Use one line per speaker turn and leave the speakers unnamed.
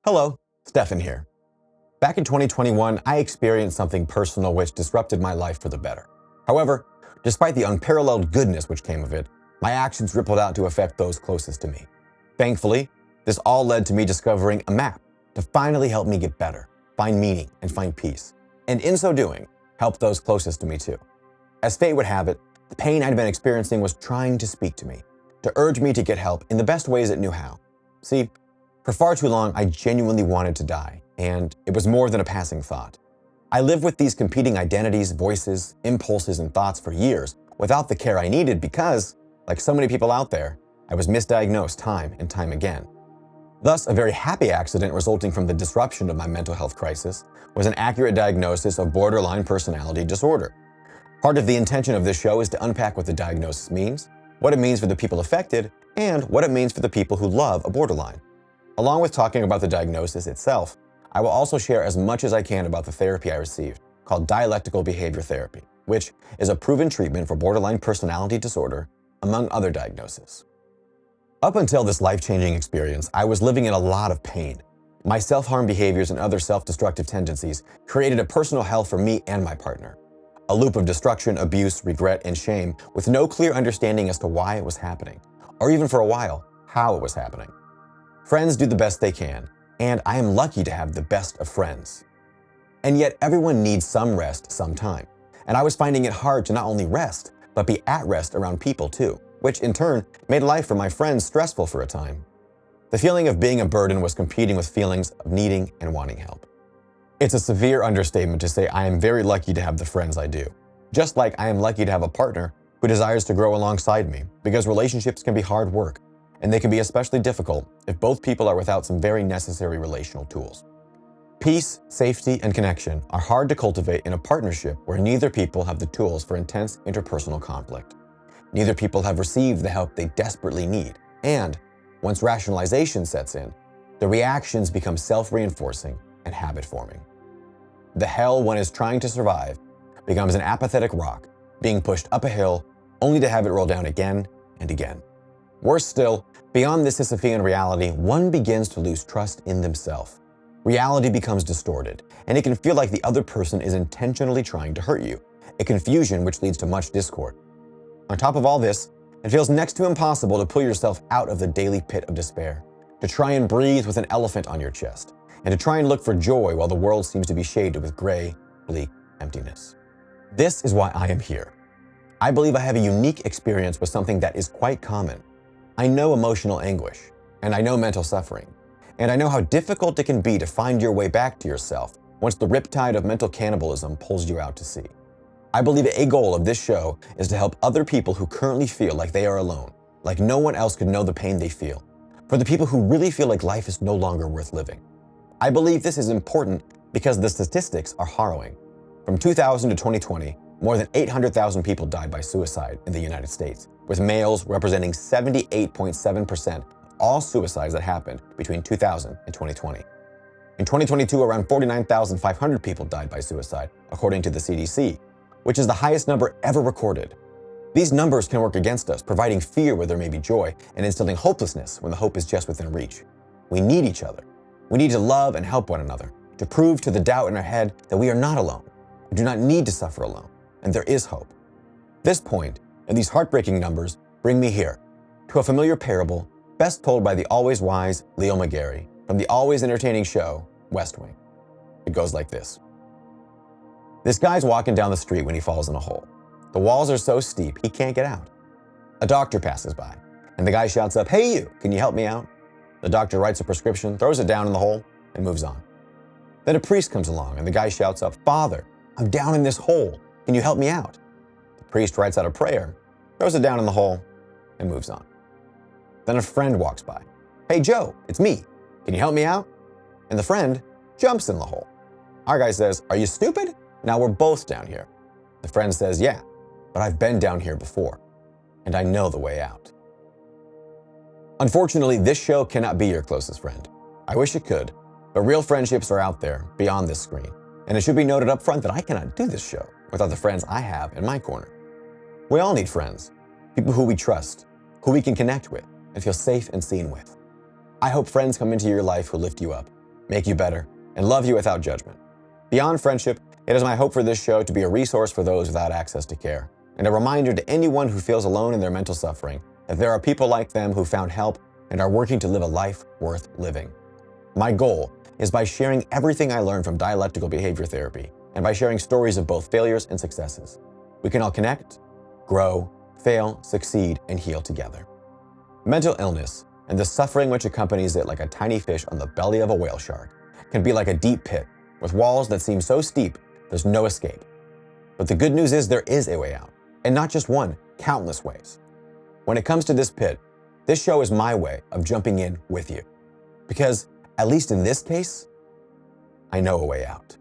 Hello, Stefan here. Back in 2021, I experienced something personal which disrupted my life for the better. However, despite the unparalleled goodness which came of it, my actions rippled out to affect those closest to me. Thankfully, this all led to me discovering a map to finally help me get better, find meaning, and find peace. And in so doing, help those closest to me too. As fate would have it, the pain I'd been experiencing was trying to speak to me, to urge me to get help in the best ways it knew how. See, for far too long, I genuinely wanted to die, and it was more than a passing thought. I lived with these competing identities, voices, impulses, and thoughts for years without the care I needed because, like so many people out there, I was misdiagnosed time and time again. Thus, a very happy accident resulting from the disruption of my mental health crisis was an accurate diagnosis of borderline personality disorder. Part of the intention of this show is to unpack what the diagnosis means, what it means for the people affected, and what it means for the people who love a borderline. Along with talking about the diagnosis itself, I will also share as much as I can about the therapy I received, called dialectical behavior therapy, which is a proven treatment for borderline personality disorder, among other diagnoses. Up until this life-changing experience, I was living in a lot of pain. My self-harm behaviors and other self-destructive tendencies created a personal hell for me and my partner. A loop of destruction, abuse, regret, and shame with no clear understanding as to why it was happening, or even for a while, how it was happening. Friends do the best they can, and I am lucky to have the best of friends. And yet everyone needs some rest sometime, and I was finding it hard to not only rest, but be at rest around people too, which in turn made life for my friends stressful for a time. The feeling of being a burden was competing with feelings of needing and wanting help. It's a severe understatement to say I am very lucky to have the friends I do, just like I am lucky to have a partner who desires to grow alongside me, because relationships can be hard work, and they can be especially difficult if both people are without some very necessary relational tools. Peace, safety, and connection are hard to cultivate in a partnership where neither people have the tools for intense interpersonal conflict. Neither people have received the help they desperately need, and once rationalization sets in, the reactions become self-reinforcing and habit-forming. The hell one is trying to survive becomes an apathetic rock, being pushed up a hill only to have it roll down again and again. Worse still, beyond this Sisyphean reality, one begins to lose trust in themselves. Reality becomes distorted, and it can feel like the other person is intentionally trying to hurt you, a confusion which leads to much discord. On top of all this, it feels next to impossible to pull yourself out of the daily pit of despair, to try and breathe with an elephant on your chest, and to try and look for joy while the world seems to be shaded with gray, bleak emptiness. This is why I am here. I believe I have a unique experience with something that is quite common. I know emotional anguish, and I know mental suffering, and I know how difficult it can be to find your way back to yourself once the riptide of mental cannibalism pulls you out to sea. I believe a goal of this show is to help other people who currently feel like they are alone, like no one else could know the pain they feel, for the people who really feel like life is no longer worth living. I believe this is important because the statistics are harrowing. From 2000 to 2020, more than 800,000 people died by suicide in the United States, with males representing 78.7% of all suicides that happened between 2000 and 2020. In 2022, around 49,500 people died by suicide, according to the CDC, which is the highest number ever recorded. These numbers can work against us, providing fear where there may be joy, and instilling hopelessness when the hope is just within reach. We need each other. We need to love and help one another, to prove to the doubt in our head that we are not alone. We do not need to suffer alone, and there is hope. This point, and these heartbreaking numbers, bring me here, to a familiar parable best told by the always wise Leo McGarry from the always entertaining show, West Wing. It goes like this. This guy's walking down the street when he falls in a hole. The walls are so steep, he can't get out. A doctor passes by, and the guy shouts up, "Hey you, can you help me out?" The doctor writes a prescription, throws it down in the hole, and moves on. Then a priest comes along, and the guy shouts up, "Father, I'm down in this hole. Can you help me out?" The priest writes out a prayer, throws it down in the hole, and moves on. Then a friend walks by. "Hey Joe, it's me. Can you help me out?" And the friend jumps in the hole. Our guy says, "Are you stupid? Now we're both down here." The friend says, "Yeah, but I've been down here before, and I know the way out." Unfortunately, this show cannot be your closest friend. I wish it could, but real friendships are out there beyond this screen, and it should be noted up front that I cannot do this show without the friends I have in my corner. We all need friends, people who we trust, who we can connect with, and feel safe and seen with. I hope friends come into your life who lift you up, make you better, and love you without judgment. Beyond friendship, it is my hope for this show to be a resource for those without access to care, and a reminder to anyone who feels alone in their mental suffering that there are people like them who found help and are working to live a life worth living. My goal is by sharing everything I learned from dialectical behavior therapy and by sharing stories of both failures and successes. We can all connect, grow, fail, succeed, and heal together. Mental illness and the suffering which accompanies it like a tiny fish on the belly of a whale shark can be like a deep pit with walls that seem so steep there's no escape. But the good news is there is a way out, and not just one, countless ways. When it comes to this pit, this show is my way of jumping in with you. Because, at least in this case, I know a way out.